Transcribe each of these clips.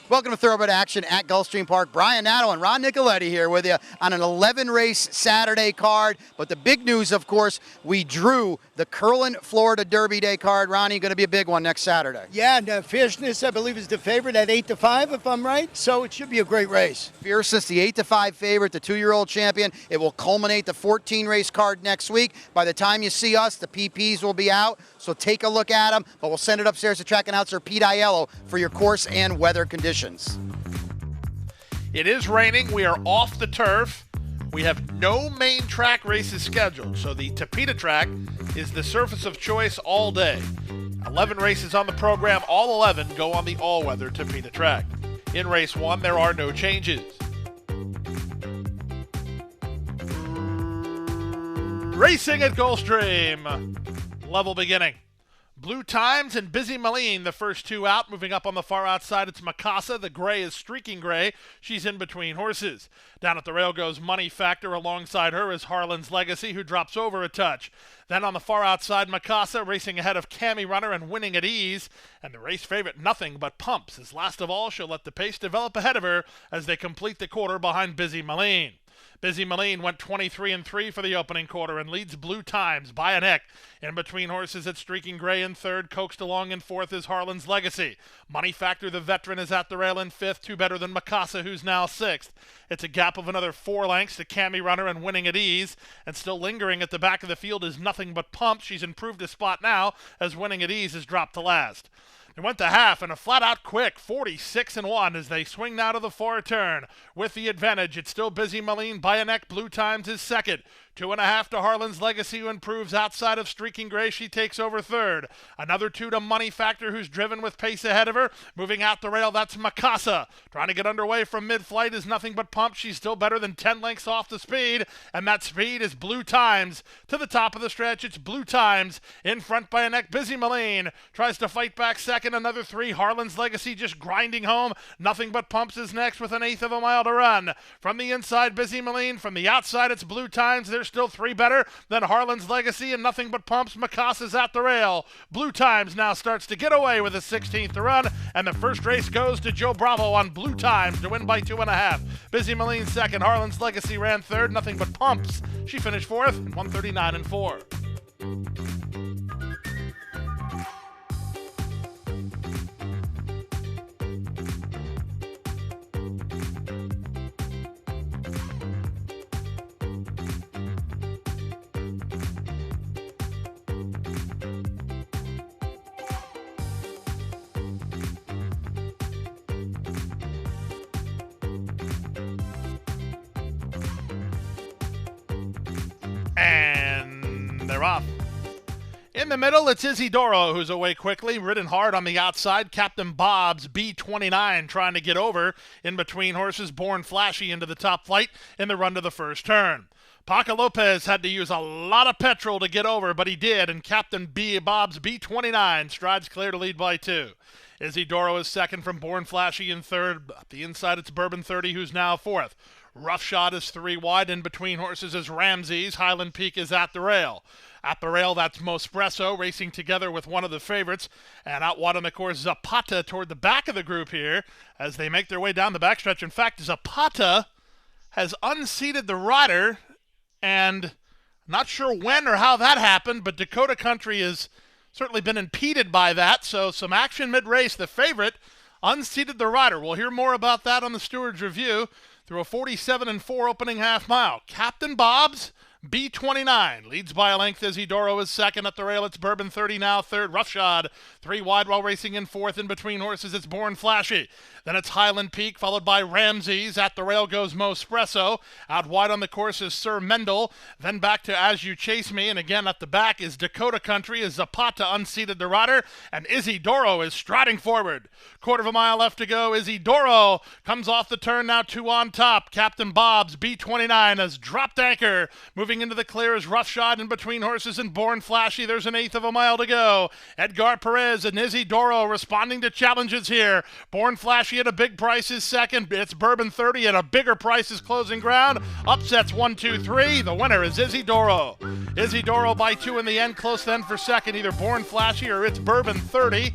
Welcome to Thoroughbred Action at Gulfstream Park. Brian Nadeau and Ron Nicoletti here with you on an 11-race Saturday card. But the big news, of course, we drew the Curlin Florida Derby Day card. Ronnie, going to be a big one next Saturday. Yeah, and Fierceness, I believe, is the favorite at 8-5, if I'm right. So it should be a great race. Fierceness, the 8-5 favorite, the 2-year-old champion. It will culminate the 14-race card next week. By the time you see us, the PPs will be out. So take a look at them. But we'll send it upstairs to track announcer Pete Aiello for your course and weather conditions. It is raining. We are off the turf. We have no main track races scheduled, so the Tapeta track is the surface of choice all day. 11 races on the program. All 11 go on the all-weather Tapeta track. In race 1, there are no changes. Racing at Gulfstream. Level beginning. Blue Times and Busy Maline, the first two out. Moving up on the far outside, it's Mikasa. The gray is Streaking Gray. She's in between horses. Down at the rail goes Money Factor. Alongside her is Harlan's Legacy, who drops over a touch. Then on the far outside, Mikasa racing ahead of Cammy Runner and Winning at Ease. And the race favorite, Nothing But Pumps, is last of all. She'll let the pace develop ahead of her as they complete the quarter behind Busy Maline. Busy Maline went 23-3 for the opening quarter and leads Blue Times by a neck. In between horses, it's Streaking Gray in third. Coaxed along in fourth is Harlan's Legacy. Money Factor, the veteran, is at the rail in fifth. Two better than Mikasa, who's now sixth. It's a gap of another 4 lengths to Cammy Runner and Winning at Ease. And still lingering at the back of the field is Nothing But Pumps. She's improved a spot now as Winning at Ease has dropped to last. They went to half and a flat-out quick 46-1 as they swing now to the far turn. With the advantage, it's still Busy Maline by a neck. Blue Times is second. 2.5 to Harlan's Legacy, who improves outside of Streaking Gray. She takes over third. Another 2 to Money Factor, who's driven with pace ahead of her. Moving out the rail, that's Mikasa. Trying to get underway from mid-flight is Nothing But Pump. She's still better than 10 lengths off the speed, and that speed is Blue Times. To the top of the stretch, it's Blue Times. In front by a neck, Busy Maline. Tries to fight back second. Another 3. Harlan's Legacy just grinding home. Nothing But Pumps is next with 1/8 of a mile to run. From the inside, Busy Maline. From the outside, it's Blue Times. There's still 3 better than Harlan's Legacy and Nothing But Pumps. Mikasa's at the rail. Blue Times now starts to get away with a 16th to run, and the first race goes to Joe Bravo on Blue Times to win by 2.5. Busy Maline second. Harlan's Legacy ran third. Nothing But Pumps, she finished fourth in 139-4. And they're off. In the middle, it's Isidoro, who's away quickly, ridden hard on the outside. Captain Bob's B29 trying to get over. In between horses, Born Flashy into the top flight in the run to the first turn. Paco Lopez had to use a lot of petrol to get over, but he did, and Captain Bob's B29 strides clear to lead by 2. Isidoro is second from Born Flashy in third. Up the inside, it's Bourbon 30, who's now fourth. Rough Shot is 3 wide. In between horses is Ramses. Highland Peak is at the rail. At the rail, that's Mospresso racing together with one of the favorites. And out wide on the course, Zapata toward the back of the group here as they make their way down the backstretch. In fact, Zapata has unseated the rider, and not sure when or how that happened, but Dakota Country has certainly been impeded by that. So some action mid-race. The favorite unseated the rider. We'll hear more about that on the Steward's Review through a 47-4 opening half mile. Captain Bob's B29 leads by a length. Isidoro is second. At the rail, it's Bourbon 30 now third. Roughshod 3 wide while racing in fourth. In between horses, it's Born Flashy. Then it's Highland Peak, followed by Ramses. At the rail goes Mospresso. Out wide on the course is Sir Mendel. Then back to As You Chase Me. And again at the back is Dakota Country as Zapata unseated the rider. And Isidoro is striding forward. Quarter of a mile left to go. Isidoro comes off the turn now 2 on top. Captain Bob's B29 has dropped anchor. Moving Driving into the clear is Roughshod in between horses and Born Flashy. There's an eighth of a mile to go. Edgar Perez and Isidoro responding to challenges here. Born Flashy at a big price is second. It's Bourbon 30 at a bigger price is closing ground. Upsets 1, 2, 3. The winner is Isidoro. Isidoro by 2 in the end. Close then for second. Either Born Flashy or It's Bourbon 30.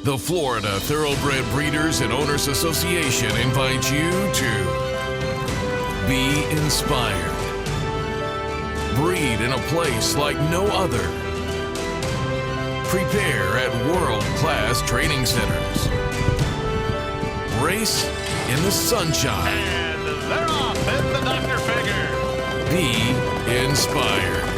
The Florida Thoroughbred Breeders and Owners Association invites you to be inspired. Breed in a place like no other. Prepare at world-class training centers. Race in the sunshine. And they're off in the Dr. Figure. Be inspired.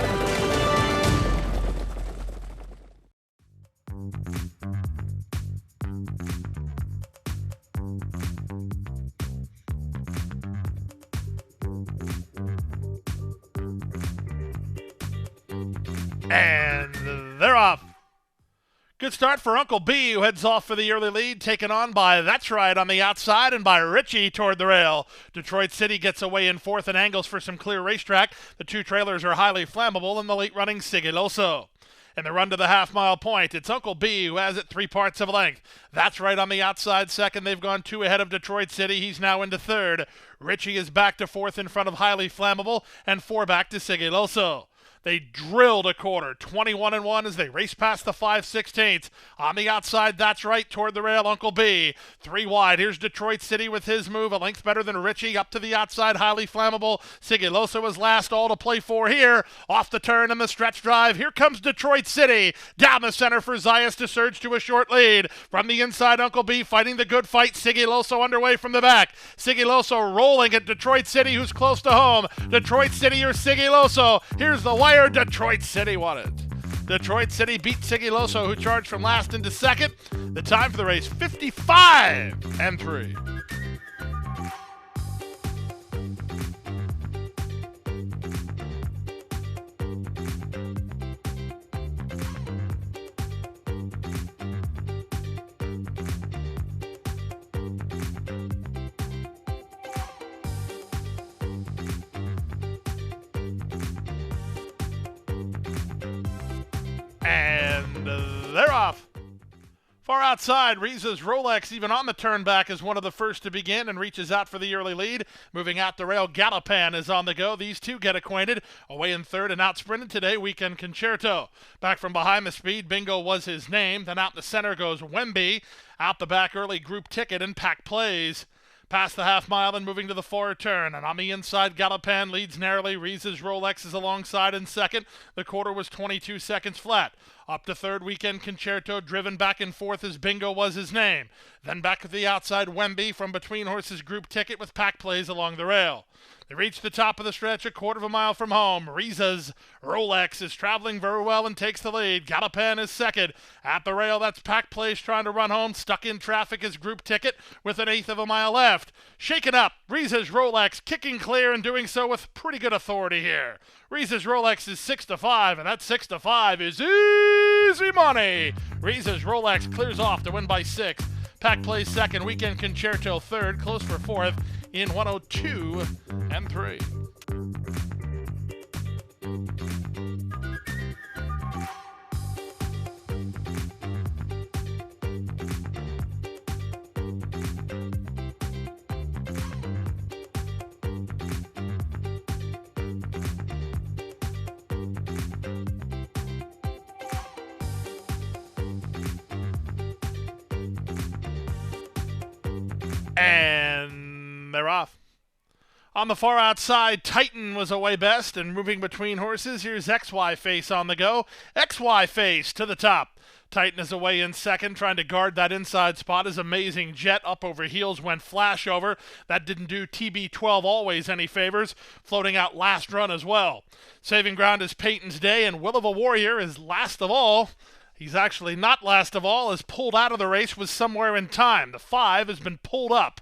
And they're off. Good start for Uncle B, who heads off for the early lead, taken on by That's Right on the outside and by Richie toward the rail. Detroit City gets away in fourth and angles for some clear racetrack. The two trailers are highly flammable in the late running Sigiloso. In the run to the half-mile point, it's Uncle B who has it 3 parts of a length. That's Right on the outside second. They've gone 2 ahead of Detroit City. He's now into third. Richie is back to fourth in front of Highly Flammable and 4 back to Sigiloso. They drilled a quarter, 21-1 as they race past the 5/16. On the outside, That's Right toward the rail, Uncle B. 3 wide, here's Detroit City with his move, a length better than Richie. Up to the outside, Highly Flammable. Sigiloso is last, all to play for here. Off the turn in the stretch drive, here comes Detroit City. Down the center for Zayas to surge to a short lead. From the inside, Uncle B fighting the good fight. Sigiloso underway from the back. Sigiloso rolling at Detroit City, who's close to home. Detroit City or Sigiloso. Here's the wire. Detroit City won it. Detroit City beat Sigiloso, who charged from last into second. The time for the race, 55-3. And they're off. Far outside, Riza's Rolex, even on the turn back, is one of the first to begin and reaches out for the early lead. Moving out the rail, Galopan is on the go. These two get acquainted. Away in third and out sprinted today, Weekend Concerto. Back from behind the speed, Bingo was his name. Then out in the center goes Wemby. Out the back early, Group Ticket and Pack Plays. Past the half mile and moving to the forward turn. And on the inside, Galopan leads narrowly. Riza's Rolex is alongside in second. The quarter was 22 seconds flat. Up to third, Weekend Concerto, driven back and forth as Bingo was his name. Then back to the outside, Wemby from between horses, Group Ticket with Pack Plays along the rail. They reach the top of the stretch, a quarter of a mile from home. Riza's Rolex is traveling very well and takes the lead. Galopan is second. At the rail, that's Pack Place trying to run home. Stuck in traffic is Group Ticket with an eighth of a mile left. Shaken up, Riza's Rolex kicking clear and doing so with pretty good authority here. Riza's Rolex is 6-5, and that 6-5 is easy money. Riza's Rolex clears off to win by 6. Pack Plays second, Weekend Concerto third, close for fourth in 102-3. And they're off. On the far outside, Titan was away best, and moving between horses, here's XY Face on the go. XY Face to the top. Titan is away in second, trying to guard that inside spot. Is Amazing Jet up over heels, went flash over. That didn't do TB12 Always any favors, floating out last run as well. Saving ground is Peyton's Day, and Will of a Warrior is last of all. He's actually not last of all, as pulled out of the race was somewhere in time. The 5 has been pulled up.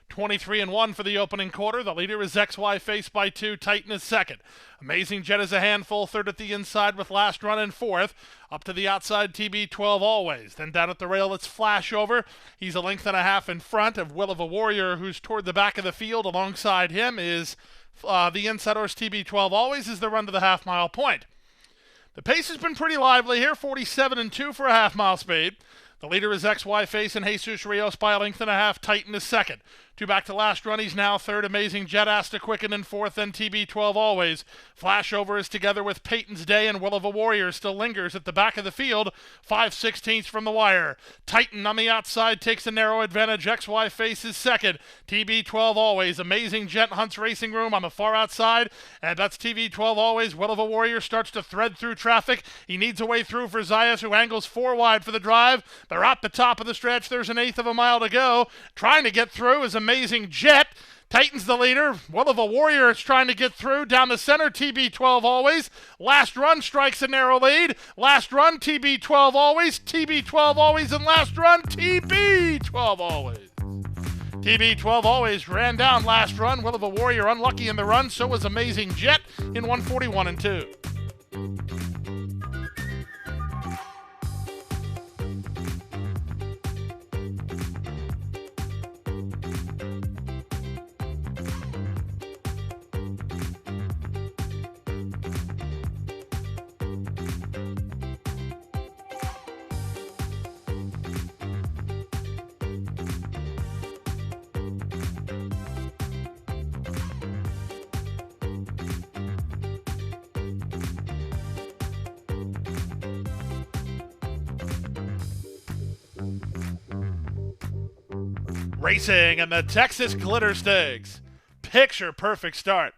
23-1 for the opening quarter. The leader is XY Face by 2. Titan is second. Amazing Jet is a handful, third at the inside with last run in fourth. Up to the outside, TB12 Always. Then down at the rail, it's Flash Over. He's a length and a half in front of Will of a Warrior, who's toward the back of the field. Alongside him is the inside horse TB12 Always is the run to the half-mile point. The pace has been pretty lively here, 47-2 for a half-mile speed. The leader is XY Face and Jesus Rios by a length and a half. Titan is second. 2 back to last run. He's now third. Amazing Jet asked to quicken in fourth, then TB12 Always. Flash Over is together with Peyton's Day, and Will of a Warrior still lingers at the back of the field, 5/16 from the wire. Titan on the outside takes a narrow advantage. XY Face is second. TB12 Always. Amazing Jet hunts racing room on the far outside, and that's TB12 Always. Will of a Warrior starts to thread through traffic. He needs a way through for Zayas, who angles 4 wide for the drive. They're at the top of the stretch. There's an eighth of a mile to go. Trying to get through is Amazing Jet. Titan's the leader. Will of a Warrior is trying to get through. Down the center, TB12 Always. Last run strikes a narrow lead. Last run, TB12 Always. TB12 Always, and last run, TB12 Always. TB12 Always ran down last run. Will of a Warrior unlucky in the run. So was Amazing Jet in 141-2. Racing and the Texas Glitter Stakes. Picture perfect start.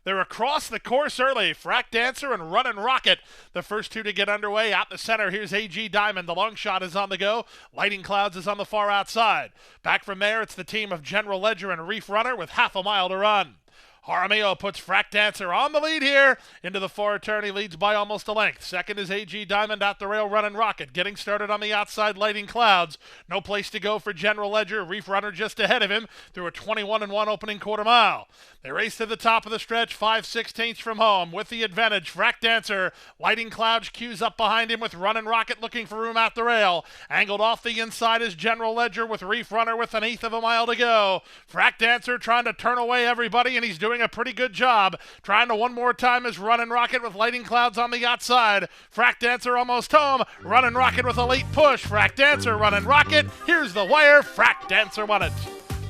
They're across the course early. Frack Dancer and Runnin' Rocket, the first two to get underway. Out the center, here's AG Diamond. The long shot is on the go. Lighting Clouds is on the far outside. Back from there, it's the team of General Ledger and Reef Runner with half a mile to run. Jaramillo puts Frack Dancer on the lead here. Into the far turn, he leads by almost a length. Second is AG Diamond at the rail, Runnin' Rocket. Getting started on the outside, Lighting Clouds. No place to go for General Ledger. Reef Runner just ahead of him through a 21-1 opening quarter mile. They race to the top of the stretch, 5/16 from home. With the advantage, Frack Dancer. Lighting Clouds cues up behind him with Runnin' Rocket looking for room at the rail. Angled off the inside is General Ledger with Reef Runner with an eighth of a mile to go. Frack Dancer trying to turn away everybody, and he's doing a pretty good job. Trying to one more time is Runnin' Rocket with Lighting Clouds on the outside. Frack Dancer almost home. Runnin' Rocket with a late push. Frack Dancer, Runnin' Rocket. Here's the wire. Frack Dancer won it.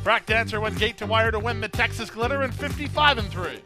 Frack Dancer went gate to wire to win the Texas Glitter in 55-3.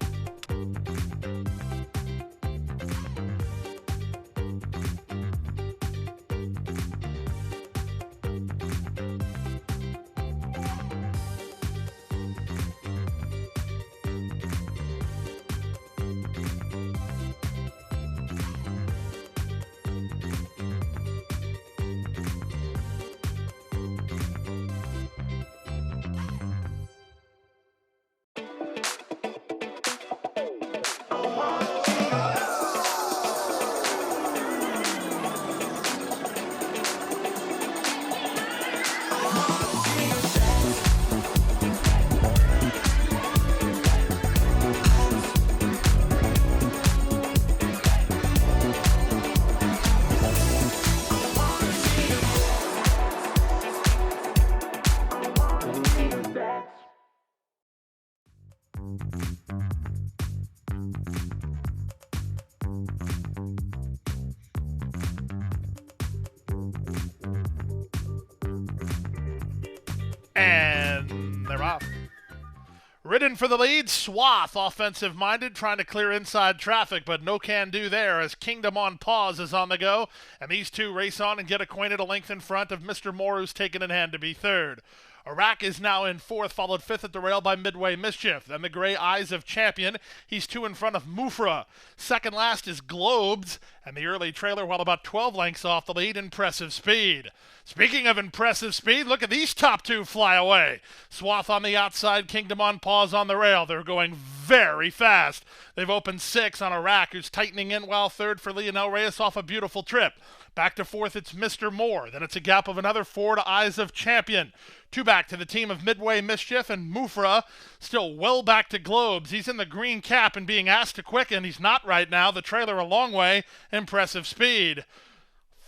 And they're off. Ridden for the lead, Swath, offensive-minded, trying to clear inside traffic, but no can do there as Kingdom on Pause is on the go, and these two race on and get acquainted a length in front of Mr. Moore, who's taken in hand to be third. Iraq is now in fourth, followed fifth at the rail by Midway Mischief. Then the gray Eyes of Champion. He's 2 in front of Mufra. Second last is Globes, and the early trailer, while about 12 lengths off the lead, Impressive Speed. Speaking of impressive speed, look at these top 2 fly away. Swath on the outside, Kingdom on pause on the rail. They're going very fast. They've opened 6 on Iraq, who's tightening in, while third for Lionel Reyes off a beautiful trip. Back to fourth, it's Mr. Moore. Then it's a gap of another 4 to Eyes of Champion. 2 back to the team of Midway Mischief, and Mufra still well back to Globes. He's in the green cap and being asked to quicken. He's not right now. The trailer a long way. Impressive Speed.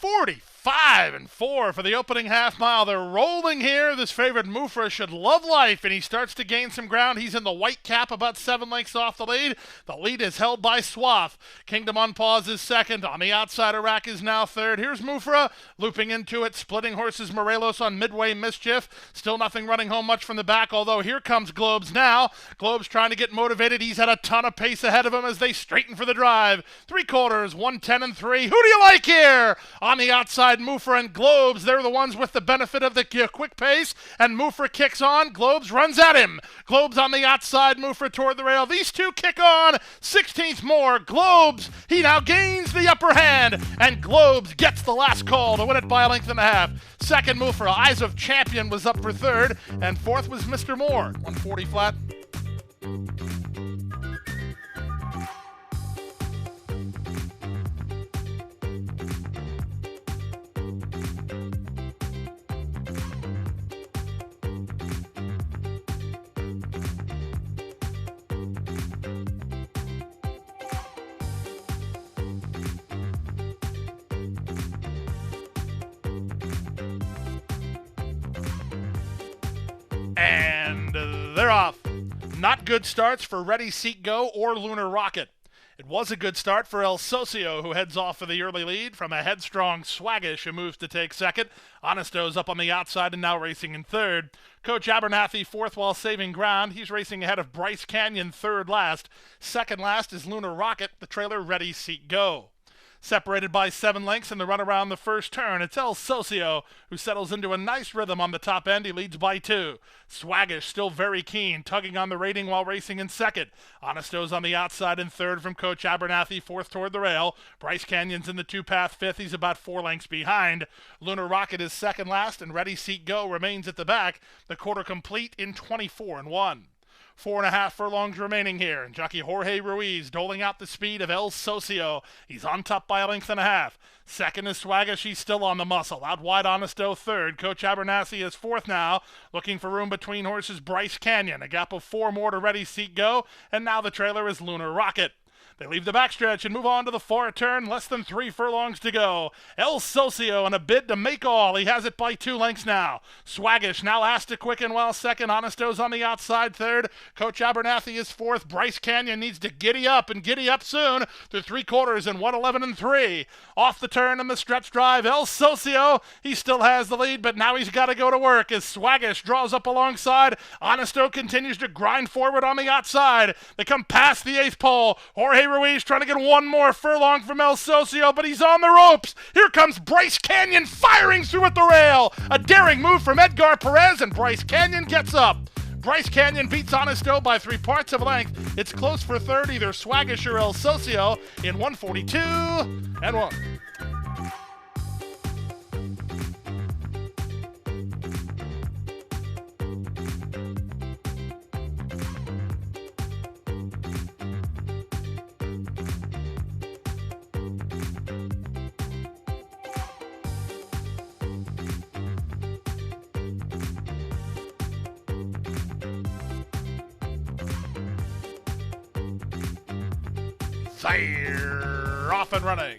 45-4 for the opening half mile. They're rolling here. This favorite Mufra should love life, and he starts to gain some ground. He's in the white cap, about 7 lengths off the lead. The lead is held by Swath. Kingdom on pause is second. On the outside, Iraq is now third. Here's Mufra looping into it. Splitting horses Morelos on Midway Mischief. Still nothing running home much from the back, although here comes Globes now. Globes trying to get motivated. He's had a ton of pace ahead of him as they straighten for the drive. 3/4, 110-3. Who do you like here? On the outside, Mufra and Globes. They're the ones with the benefit of the quick pace, and Mufra kicks on. Globes runs at him. Globes on the outside, Mufra toward the rail. These two kick on. 16th more. Globes, he now gains the upper hand, and Globes gets the last call to win it by a length and a half. Second, Mufra. Eyes of Champion was up for third, and fourth was Mr. Moore. 140 flat. And they're off. Not good starts for Ready, Seek, Go or Lunar Rocket. It was a good start for El Socio, who heads off for the early lead from a headstrong Swaggish, who moves to take second. Honesto's up on the outside and now racing in third. Coach Abernathy fourth while saving ground. He's racing ahead of Bryce Canyon third last. Second last is Lunar Rocket, the trailer Ready, Seek, Go. Separated by 7 lengths in the run around the first turn, it's El Socio, who settles into a nice rhythm on the top end. He leads by 2. Swaggish still very keen, tugging on the rating while racing in second. Honesto's on the outside in third from Coach Abernathy, fourth toward the rail. Bryce Canyon's in the 2-path fifth. He's about 4 lengths behind. Lunar Rocket is second last, and Ready, Seek, Go remains at the back. The quarter complete in 24-1. 4.5 furlongs remaining here, and jockey Jorge Ruiz doling out the speed of El Socio. He's on top by a length and a half. Second is Swaggish. He's still on the muscle. Out wide, Honesto third. Coach Abernathy is fourth now, looking for room between horses Bryce Canyon. A gap of 4 more to Ready, Seek, Go, and now the trailer is Lunar Rocket. They leave the backstretch and move on to the far turn. Less than 3 furlongs to go. El Socio in a bid to make all. He has it by 2 lengths now. Swaggish now asked to quicken while second. Honesto's on the outside third. Coach Abernathy is fourth. Bryce Canyon needs to giddy up and giddy up soon. Through 3/4 and 111-3. Off the turn in the stretch drive. El Socio, he still has the lead, but now he's got to go to work as Swaggish draws up alongside. Honesto continues to grind forward on the outside. They come past the 8th pole. Jorge Ruiz trying to get 1 more furlong from El Socio, but he's on the ropes. Here comes Bryce Canyon firing through at the rail. A daring move from Edgar Perez, and Bryce Canyon gets up. Bryce Canyon beats Honesto by 3 parts of a length. It's close for third, either Swaggish or El Socio in 142-1. They're off and running.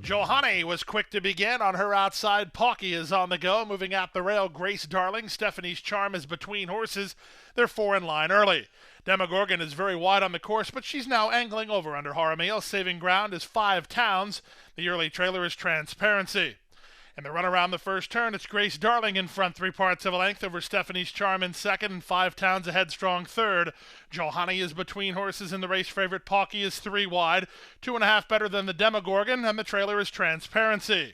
Johanny was quick to begin on her outside. Pawky is on the go, moving out the rail. Grace Darling, Stephanie's Charm is between horses. They're 4 in line early. Demogorgon is very wide on the course, but she's now angling over under Jaramillo. Saving ground is 5 Towns. The early trailer is Transparency. In the run around the first turn, it's Grace Darling in front, 3 parts of a length over Stephanie's Charm in second, and 5 Towns a headstrong third. Johanny is between horses, and the race favorite Pawky is 3 wide, 2.5 better than the Demogorgon, and the trailer is Transparency.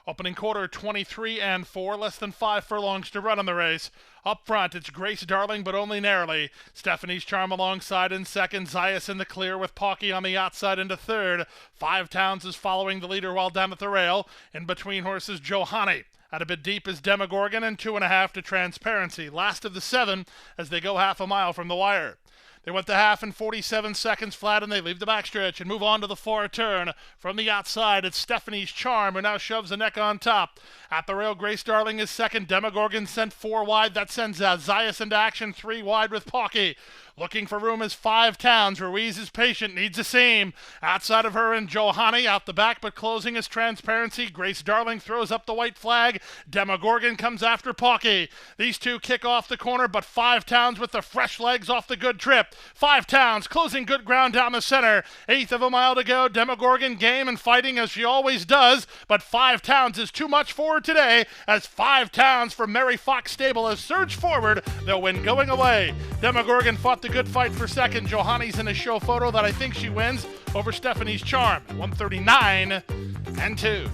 Opening quarter, 23-4, less than 5 furlongs to run on the race. Up front, it's Grace Darling, but only narrowly. Stephanie's Charm alongside in second. Zayas in the clear with Pocky on the outside into third. 5 Towns is following the leader while down at the rail. In between horses, Johanny. Out a bit deep is Demogorgon and 2.5 to Transparency. Last of the 7 as they go half a mile from the wire. They went the half in 47 seconds flat, and they leave the backstretch and move on to the far turn. From the outside, it's Stephanie's Charm, who now shoves the neck on top. At the rail, Grace Darling is second. Demogorgon sent 4 wide. That sends Zayas into action 3 wide with Pocky. Looking for room is 5 Towns. Ruiz is patient, needs a seam. Outside of her and Johanny out the back, but closing is Transparency. Grace Darling throws up the white flag. Demogorgon comes after Pocky. These two kick off the corner, but 5 Towns with the fresh legs off the good trip. 5 Towns closing good ground down the center. 1/8 of a mile to go. Demogorgon game and fighting as she always does, but 5 Towns is too much for her today as 5 Towns from Mary Fox Stable has surged forward. They'll win going away. Demogorgon fought the good fight for second. Johanny's in a show photo that I think she wins over Stephanie's Charm. 139-2.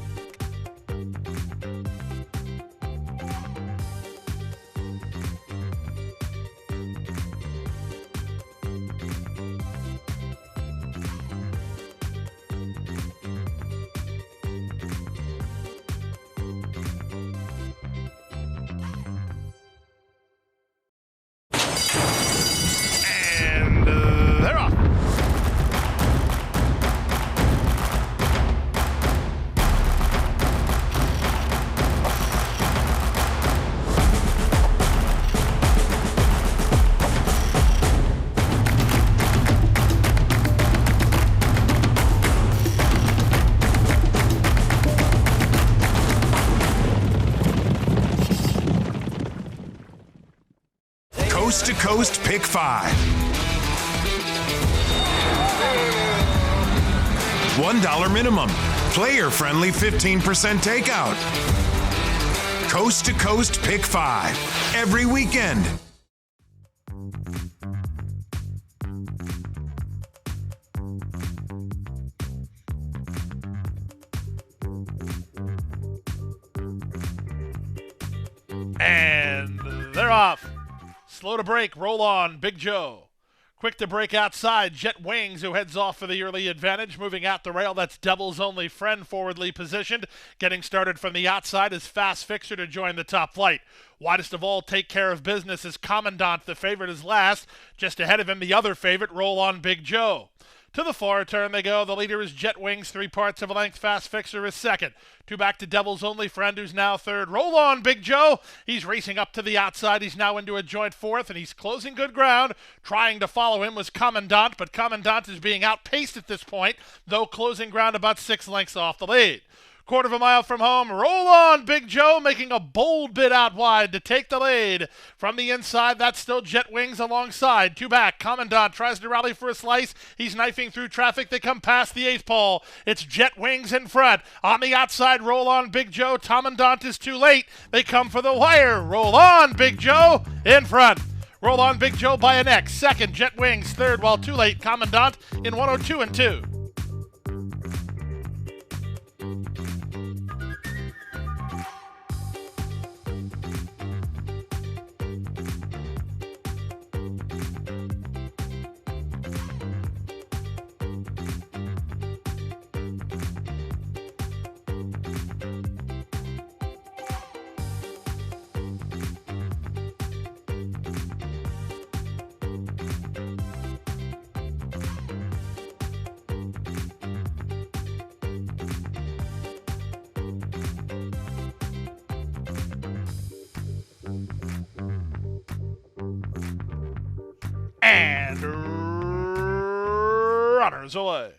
They're off. Coast to Coast Pick 5. $1 minimum. Player-friendly 15% takeout. Coast to Coast Pick 5. Every weekend. And they're off. Slow to break, roll on, Big Joe. Quick to break outside, Jet Wings, who heads off for the early advantage. Moving out the rail, that's Devil's Only Friend, forwardly positioned. Getting started from the outside is Fast Fixer to join the top flight. Widest of all, Take Care of Business is Commandant. The favorite is last. Just ahead of him, the other favorite, Roll On, Big Joe. To the far turn they go. The leader is Jet Wings, 3 parts of a length. Fast Fixer is second. 2 back to Devil's Only Friend, who's now third. Roll on, Big Joe. He's racing up to the outside. He's now into a joint fourth, and he's closing good ground. Trying to follow him was Commandant, but Commandant is being outpaced at this point, though closing ground about 6 lengths off the lead. 1/4 mile from home, Roll On, Big Joe, making a bold bid out wide to take the lead. From the inside, that's still Jet Wings alongside. 2 back, Commandant tries to rally for a slice. He's knifing through traffic. They come past the 8th pole. It's Jet Wings in front. On the outside, Roll On, Big Joe. Commandant is too late. They come for the wire. Roll On, Big Joe, in front. Roll On, Big Joe by a neck. Second, Jet Wings. Third, while too late, Commandant in 102-2. And runners away.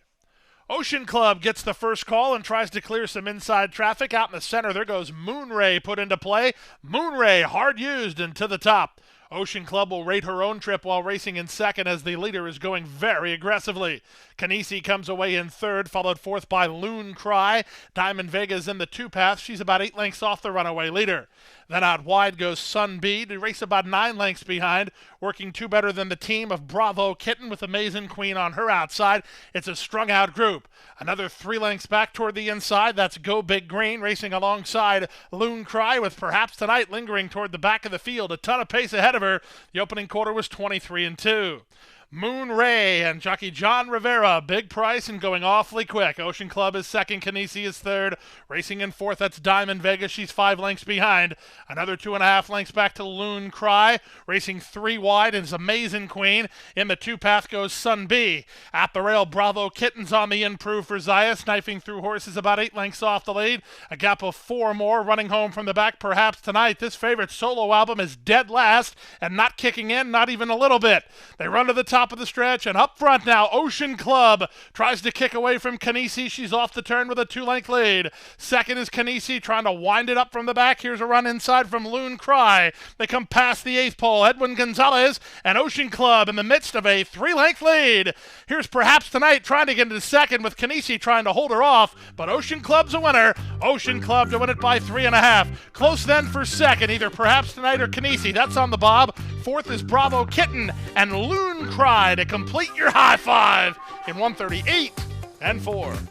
Ocean Club gets the first call and tries to clear some inside traffic. Out in the center, there goes Moonray put into play. Moonray hard used and to the top. Ocean Club will rate her own trip while racing in second as the leader is going very aggressively. Kanisi comes away in third, followed fourth by Loon Cry. Diamond Vega's in the two-path. She's about 8 lengths off the runaway leader. Then out wide goes Sun B to race about 9 lengths behind, working 2 better than the team of Bravo Kitten with Amazing Queen on her outside. It's a strung-out group. Another 3 lengths back toward the inside. That's Go Big Green racing alongside Loon Cry, with perhaps tonight lingering toward the back of the field. A ton of pace ahead of her. The opening quarter was 23-2. Moon Ray and jockey John Rivera, big price and going awfully quick. Ocean Club is second, Kanisi is third. Racing in fourth, that's Diamond Vega. She's 5 lengths behind. Another 2.5 lengths back to Loon Cry. Racing 3 wide is Amazing Queen. In the two-path goes Sun B. At the rail, Bravo Kitten's on the improve for Zaya, sniping through horses about 8 lengths off the lead. A gap of 4 more running home from the back perhaps tonight. This favorite solo album is dead last and not kicking in, not even a little bit. They run to the top of the stretch, and up front now, Ocean Club tries to kick away from Kanisi. She's off the turn with a 2-length lead. Second is Kanisi trying to wind it up from the back. Here's a run inside from Loon Cry. They come past the 8th pole. Edwin Gonzalez and Ocean Club in the midst of a 3-length lead. Here's Perhaps Tonight trying to get into second with Kanisi trying to hold her off, but Ocean Club's a winner. Ocean Club to win it by 3.5. Close then for second, either Perhaps Tonight or Kanisi. That's on the bob. Fourth is Bravo Kitten and Loon Cry to complete your high five in 138-4.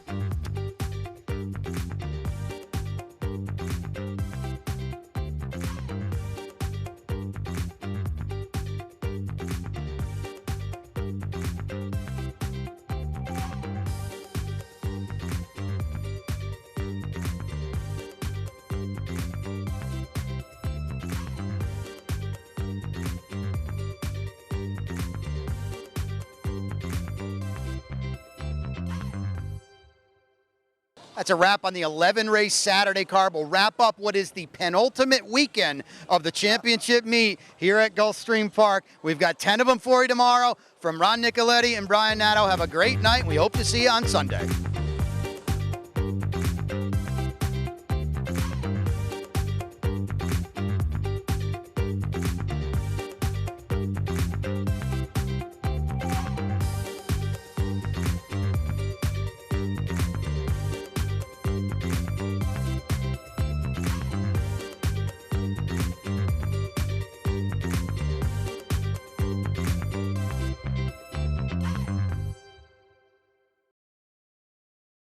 That's a wrap on the 11-race Saturday card. We'll wrap up what is the penultimate weekend of the championship meet here at Gulfstream Park. We've got 10 of them for you tomorrow. From Ron Nicoletti and Brian Nadeau, have a great night. We hope to see you on Sunday.